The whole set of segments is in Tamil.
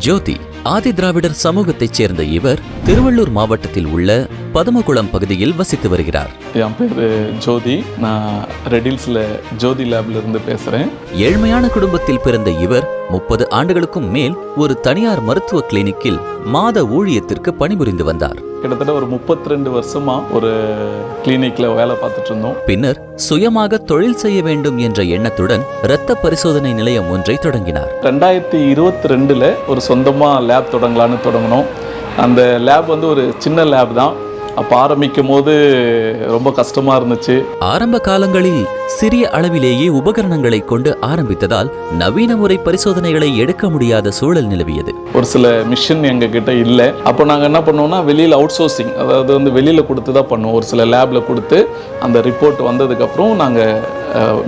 ஜோதி ஆதி திராவிடர் சமூகத்தைச் சேர்ந்த இவர் திருவள்ளூர் மாவட்டத்தில் உள்ள பதமகுளம் பகுதியில் வசித்து வருகிறார். என் பேர் ஜோதி. நான் ரெடில்ஸ்ல ஜோதி லேப்ல இருந்து பேசுறேன். ஏழ்மையான குடும்பத்தில் பிறந்த இவர் 30 ஆண்டுகளுக்கும் மேல் ஒரு தனியார் மருத்துவ கிளினிக்கில் மாத ஊழியத்திற்கு பணிபுரிந்து வந்தார். கிட்டத்தட்ட ஒரு 32 வருஷமா ஒரு கிளினிக்ல வேலை பார்த்துட்டு இருந்தோம். பின்னர் சுயமாக தொழில் செய்ய வேண்டும் என்ற எண்ணத்துடன் இரத்த பரிசோதனை நிலையம் ஒன்றை தொடங்கினார். 2022 ஒரு சொந்தமா லேப் தொடங்கணும். அந்த லேப் ஒரு சின்ன லேப் தான். அப்போ ஆரம்பிக்கும் போது ரொம்ப கஷ்டமா இருந்துச்சு. ஆரம்ப காலங்களில் சிறிய அளவிலேயே உபகரணங்களை கொண்டு ஆரம்பித்ததால் நவீன முறை பரிசோதனைகளை எடுக்க முடியாத சூழல் நிலவியது. ஒரு சில மிஷின் எங்க கிட்ட இல்லை. அப்போ நாங்கள் என்ன பண்ணுவோம்னா வெளியில் அவுட் சோர்சிங், அதாவது வெளியில் கொடுத்து தான் பண்ணுவோம். ஒரு சில லேப்ல கொடுத்து அந்த ரிப்போர்ட் வந்ததுக்கப்புறம் நாங்கள்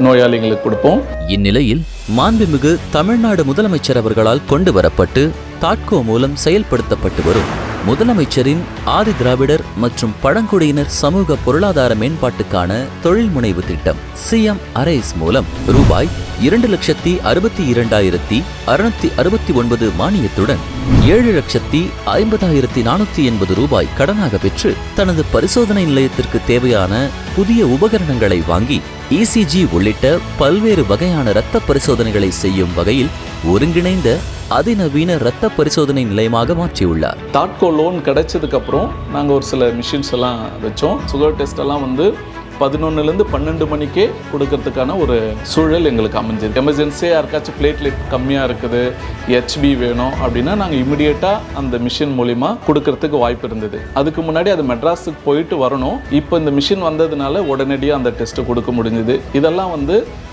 நோயாளிகளுக்கு கொடுப்போம். இந்நிலையில் மாண்புமிகு தமிழ்நாடு முதலமைச்சர் அவர்களால் கொண்டு வரப்பட்டு தாட்கோ மூலம் செயல்படுத்தப்பட்டு வரும் முதலமைச்சரின் ஆதி திராவிடர் மற்றும் பழங்குடியினர் சமூக பொருளாதார மேம்பாட்டுக்கான தொழில் முனைவு திட்டம் சிஎம் அரைஸ் மூலம் ரூபாய் 2,62,669 மானியத்துடன் 7,50,480 ரூபாய் கடனாக பெற்று தனது பரிசோதனை நிலையத்திற்கு தேவையான புதிய உபகரணங்களை வாங்கி இசிஜி உள்ளிட்ட பல்வேறு வகையான இரத்த பரிசோதனைகளை செய்யும் வகையில் ஒருங்கிணைந்த அதிநவீன இரத்த பரிசோதனை நிலையமாக மாற்றியுள்ளார். தாட்கோ லோன் கிடைச்சதுக்கு அப்புறம் நாங்கள் ஒரு சில மிஷின்ஸ் எல்லாம் வச்சோம். சுகர் டெஸ்ட் எல்லாம் 11லேருந்து 12 மணிக்கே கொடுக்கறதுக்கான ஒரு சூழல் எங்களுக்கு அமைஞ்சது. எமர்ஜென்சியாக யாருக்காச்சும் பிளேட்லெட் கம்மியாக இருக்குது, ஹெச்பி வேணும் அப்படின்னா நாங்கள் இமிடியேட்டாக அந்த மிஷின் மூலிமா கொடுக்கறதுக்கு வாய்ப்பு இருந்தது. அதுக்கு முன்னாடி அது மெட்ராஸுக்கு போயிட்டு வரணும். இப்போ இந்த மிஷின் வந்ததுனால உடனடியாக அந்த டெஸ்ட்டை கொடுக்க முடிஞ்சுது. இதெல்லாம்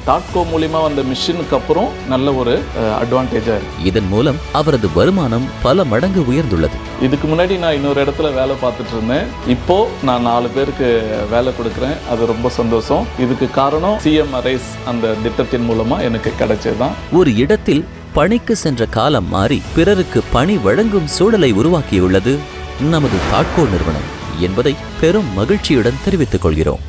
தாட்கோ மூலிமா வந்த மிஷினுக்கு அப்புறம் நல்ல ஒரு அட்வான்டேஜாக இருக்குது. இதன் மூலம் அவரது வருமானம் பல மடங்கு உயர்ந்துள்ளது. இதுக்கு முன்னாடி நான் இன்னொரு இடத்துல வேலை பார்த்துட்டு இருந்தேன். இப்போ நான் 4 பேருக்கு வேலை கொடுக்குறேன். அது ரொம்ப சந்தோஷம். இதுக்கு காரணம் சிஎம் அரைஸ் அந்த திட்டத்தின் மூலமா எனக்கு கிடைச்சதுதான். ஒரு இடத்தில் பணிக்கு சென்ற காலம் மாறி பிறருக்கு பணி வழங்கும் சூழலை உருவாக்கியுள்ளது நமது தாட்கோ நிறுவனம் என்பதை பெரும் மகிழ்ச்சியுடன் தெரிவித்துக் கொள்கிறோம்.